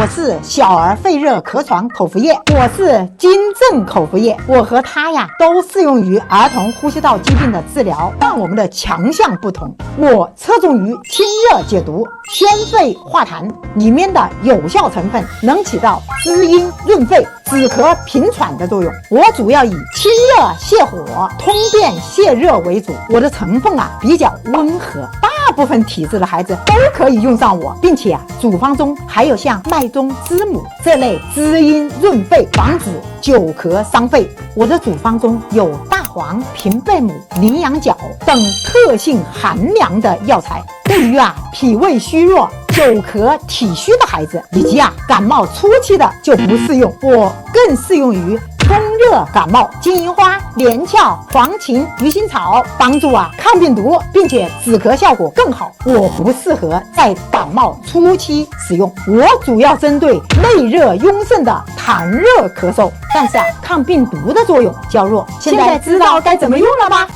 我是小儿肺热咳喘口服液，我是金正口服液，我和它呀都适用于儿童呼吸道疾病的治疗，但我们的强项不同。我侧重于清热解毒、宣肺化痰，里面的有效成分能起到滋阴润肺、止咳平喘的作用。我主要以清热泻火、通便泻热为主，我的成分比较温和，大部分体质的孩子都可以用上我，并且组方中还有像麦冬、知母这类滋阴润肺、防止久咳伤肺。我的组方中有大黄、平贝母、羚羊角等特性寒凉的药材，对于脾胃虚弱、久咳体虚的孩子，以及感冒初期的就不适用。我更适用于风热感冒，金银花、连翘、黄芩、鱼腥草帮助抗病毒，并且止咳效果更好。我不适合在感冒初期使用，我主要针对内热壅盛的痰热咳嗽，但是抗病毒的作用较弱。现在知道该怎么用了吗？